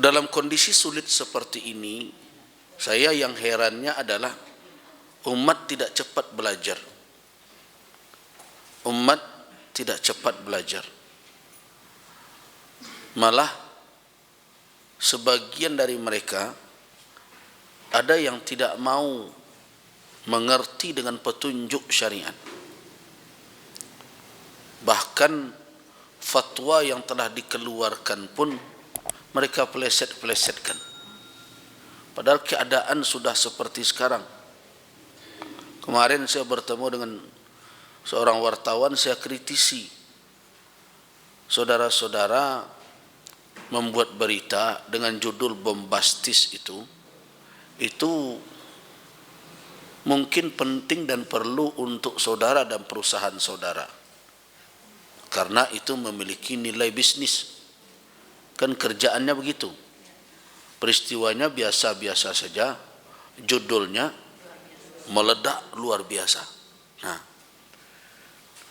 dalam kondisi sulit seperti ini, saya yang herannya adalah umat tidak cepat belajar. Umat tidak cepat belajar. Malah sebagian dari mereka ada yang tidak mau mengerti dengan petunjuk syariat. Bahkan fatwa yang telah dikeluarkan pun mereka peleset-pelesetkan. Padahal keadaan sudah seperti sekarang. Kemarin saya bertemu dengan seorang wartawan, saya kritisi saudara-saudara membuat berita dengan judul bombastis itu mungkin penting dan perlu untuk saudara dan perusahaan saudara, karena itu memiliki nilai bisnis. Kan kerjaannya begitu, peristiwanya biasa-biasa saja, judulnya meledak luar biasa.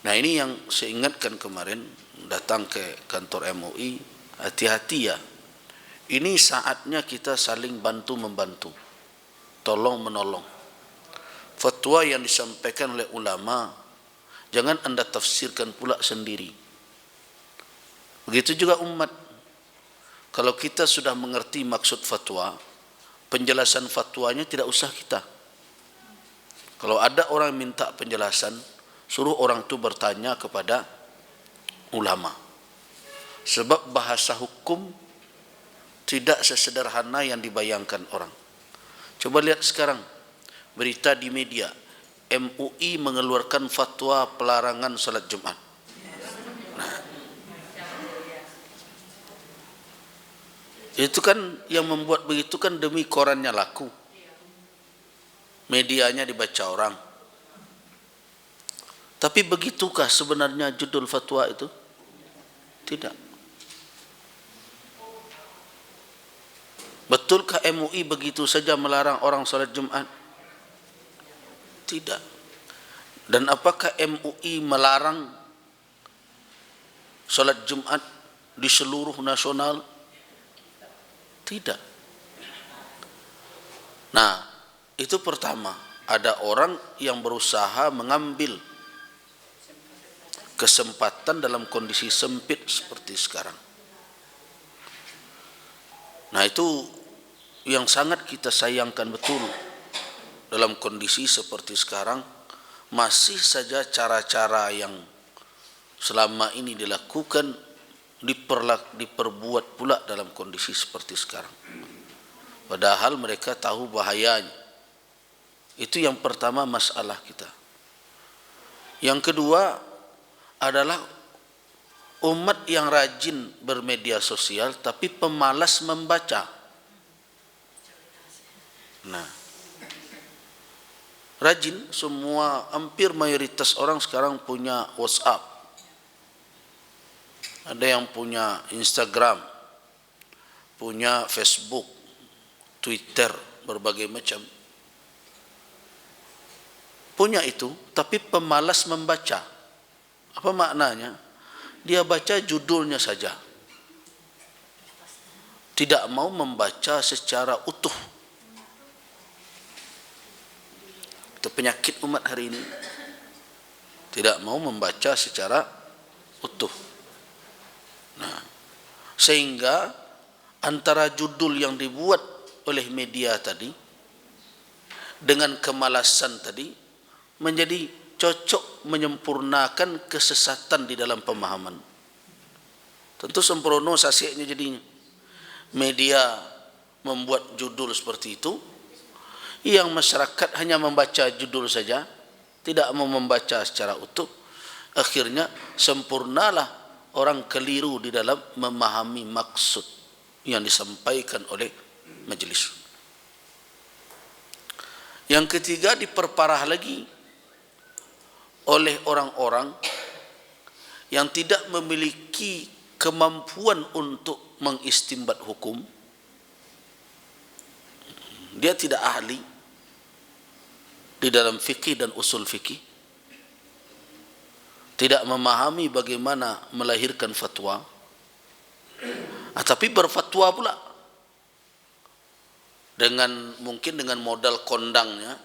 Nah ini yang saya ingatkan kemarin datang ke kantor MUI, hati-hati ya. Ini saatnya kita saling bantu-membantu, tolong-menolong. Fatwa yang disampaikan oleh ulama, jangan Anda tafsirkan pula sendiri. Begitu juga umat. Kalau kita sudah mengerti maksud fatwa, penjelasan fatwanya tidak usah kita. Kalau ada orang minta penjelasan, suruh orang itu bertanya kepada ulama. Sebab bahasa hukum tidak sesederhana yang dibayangkan orang. Coba lihat sekarang berita di media, MUI mengeluarkan fatwa pelarangan salat Jumat. Itu kan yang membuat begitu kan demi korannya laku, medianya dibaca orang. Tapi begitukah sebenarnya judul fatwa itu? Tidak. Betulkah MUI begitu saja melarang orang salat Jumat? Tidak. Dan apakah MUI melarang salat Jumat di seluruh nasional? Tidak. Nah, itu pertama, ada orang yang berusaha mengambil kesempatan dalam kondisi sempit seperti sekarang. Nah, itu yang sangat kita sayangkan betul. Dalam kondisi seperti sekarang, masih saja cara-cara yang selama ini dilakukan diperbuat pula dalam kondisi seperti sekarang. Padahal mereka tahu bahayanya. Itu yang pertama masalah kita. Yang kedua adalah umat yang rajin bermedia sosial tapi pemalas membaca. Nah, rajin, semua hampir mayoritas orang sekarang punya WhatsApp. Ada yang punya Instagram, punya Facebook, Twitter, berbagai macam. Punya itu, tapi pemalas membaca. Apa maknanya? Dia baca judulnya saja. Tidak mau membaca secara utuh. Itu penyakit umat hari ini. Tidak mau membaca secara utuh. Nah, sehingga antara judul yang dibuat oleh media tadi dengan kemalasan tadi menjadi cocok menyempurnakan kesesatan di dalam pemahaman. Tentu sembrono sasiknya jadinya. Media membuat judul seperti itu, yang masyarakat hanya membaca judul saja, tidak mau membaca secara utuh. Akhirnya sempurnalah orang keliru di dalam memahami maksud yang disampaikan oleh majelis. Yang ketiga, diperparah lagi oleh orang-orang yang tidak memiliki kemampuan untuk mengistinbat hukum. Dia tidak ahli di dalam fikih dan usul fikih, tidak memahami bagaimana melahirkan fatwa, tapi berfatwa pula. mungkin dengan modal kondangnya.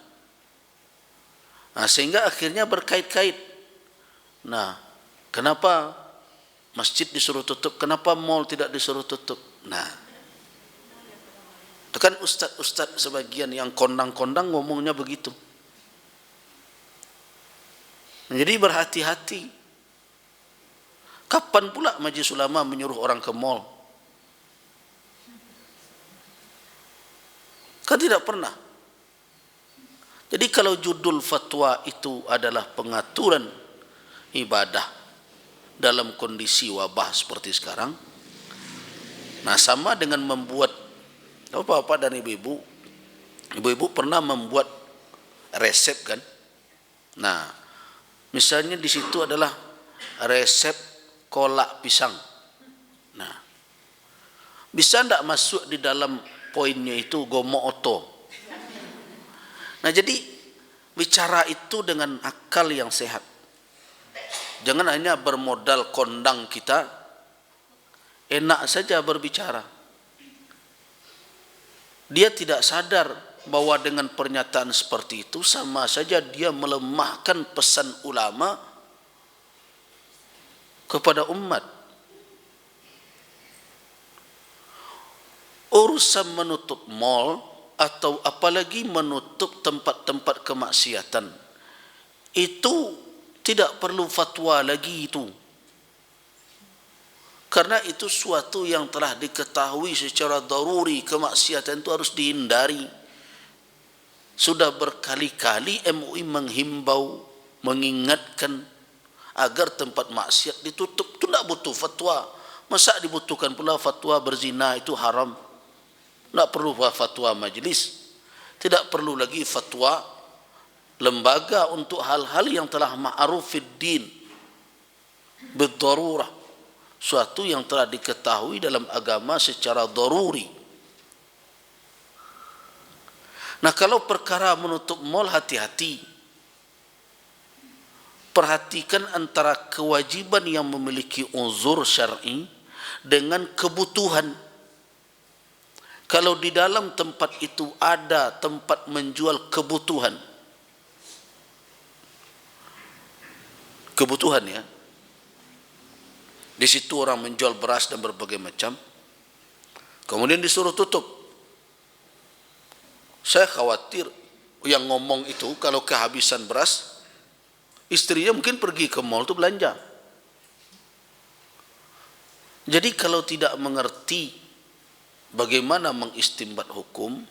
Nah, sehingga akhirnya berkait-kait. Nah, kenapa masjid disuruh tutup, kenapa mal tidak disuruh tutup? Nah, itu kan ustaz-ustaz sebagian yang kondang-kondang ngomongnya begitu. Jadi berhati-hati. Kapan pula Majelis Ulama menyuruh orang ke mal? Kan tidak pernah. Jadi kalau judul fatwa itu adalah pengaturan ibadah dalam kondisi wabah seperti sekarang, nah sama dengan membuat bapak-bapak dan ibu-ibu pernah membuat resep kan? Nah, misalnya di situ adalah resep kolak pisang. Nah, bisa tidak masuk di dalam poinnya itu gomo oto? Nah, jadi bicara itu dengan akal yang sehat. Jangan hanya bermodal kondang kita, enak saja berbicara. Dia tidak sadar bahwa dengan pernyataan seperti itu sama saja dia melemahkan pesan ulama kepada umat. Urusan menutup mal atau apalagi menutup tempat-tempat kemaksiatan itu tidak perlu fatwa lagi itu, karena itu suatu yang telah diketahui secara daruri. Kemaksiatan itu harus dihindari. Sudah berkali-kali MUI menghimbau, mengingatkan agar tempat maksiat ditutup. Itu tidak butuh fatwa. Masa dibutuhkan pula fatwa berzina itu haram? Tidak perlu fatwa majelis, tidak perlu lagi fatwa lembaga untuk hal-hal yang telah ma'ruf fid din bidarurah, suatu yang telah diketahui dalam agama secara daruri. Nah, kalau perkara menutup mal, hati-hati. Perhatikan antara kewajiban yang memiliki uzur syar'i dengan kebutuhan. Kalau di dalam tempat itu ada tempat menjual kebutuhan ya, di situ orang menjual beras dan berbagai macam, kemudian disuruh tutup. Saya khawatir yang ngomong itu kalau kehabisan beras, istrinya mungkin pergi ke mal itu belanja. Jadi kalau tidak mengerti bagaimana mengistimbat hukum,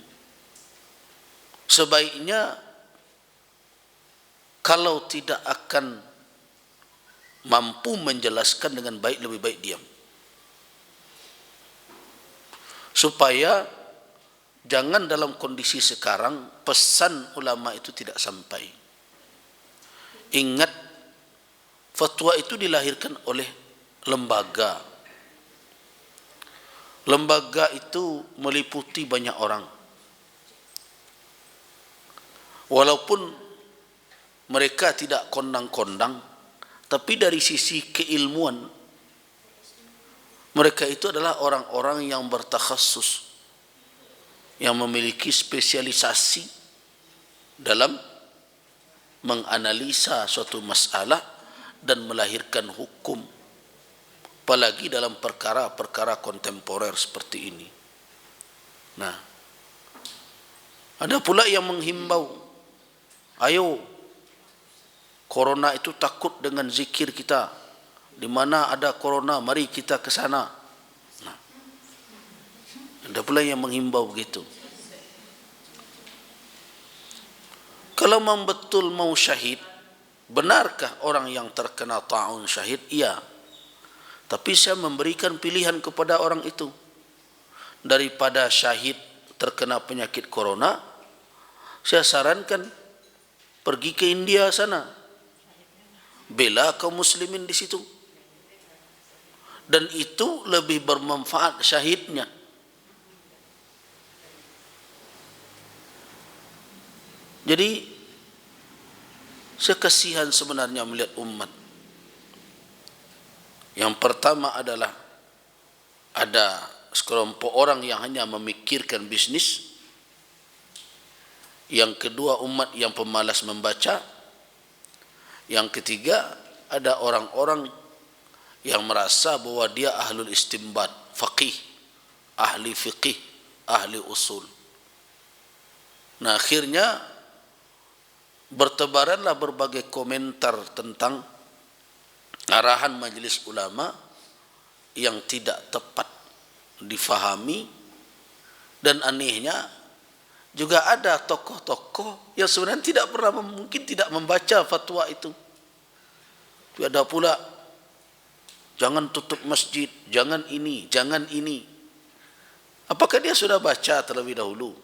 sebaiknya kalau tidak akan mampu menjelaskan dengan baik, lebih baik diam. Supaya jangan dalam kondisi sekarang pesan ulama itu tidak sampai. Ingat, fatwa itu dilahirkan oleh lembaga. Lembaga itu meliputi banyak orang. Walaupun mereka tidak kondang-kondang, tapi dari sisi keilmuan mereka itu adalah orang-orang yang bertakhasus, yang memiliki spesialisasi dalam menganalisa suatu masalah dan melahirkan hukum, apalagi dalam perkara-perkara kontemporer seperti ini. Nah, ada pula yang menghimbau, ayo, corona itu takut dengan zikir kita. Di mana ada corona, mari kita ke sana. Nah, ada pula yang menghimbau begitu. Kalau memang betul mau syahid, benarkah orang yang terkena ta'un syahid? Iya. Tapi saya memberikan pilihan kepada orang itu. Daripada syahid terkena penyakit corona, saya sarankan pergi ke India sana, bela kaum muslimin di situ, dan itu lebih bermanfaat syahidnya. Jadi saya kasihan sebenarnya melihat umat. Yang pertama adalah ada sekelompok orang yang hanya memikirkan bisnis, Yang kedua, umat yang pemalas membaca. Yang ketiga, ada orang-orang yang merasa bahwa dia ahlul istinbat, faqih, ahli fiqih, ahli usul. Nah, akhirnya bertebaranlah berbagai komentar tentang arahan majelis ulama yang tidak tepat difahami, dan anehnya juga ada tokoh-tokoh yang sebenarnya tidak pernah, mungkin tidak membaca fatwa itu. Ada pula, jangan tutup masjid, jangan ini, jangan ini. Apakah dia sudah baca terlebih dahulu?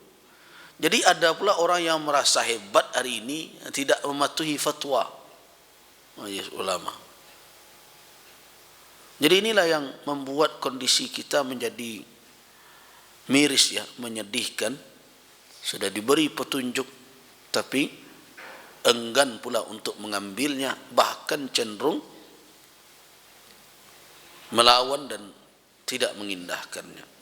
Jadi ada pula orang yang merasa hebat hari ini tidak mematuhi fatwa majelis ulama. Jadi inilah yang membuat kondisi kita menjadi miris, ya, menyedihkan. Sudah diberi petunjuk tapi enggan pula untuk mengambilnya, bahkan cenderung melawan dan tidak mengindahkannya.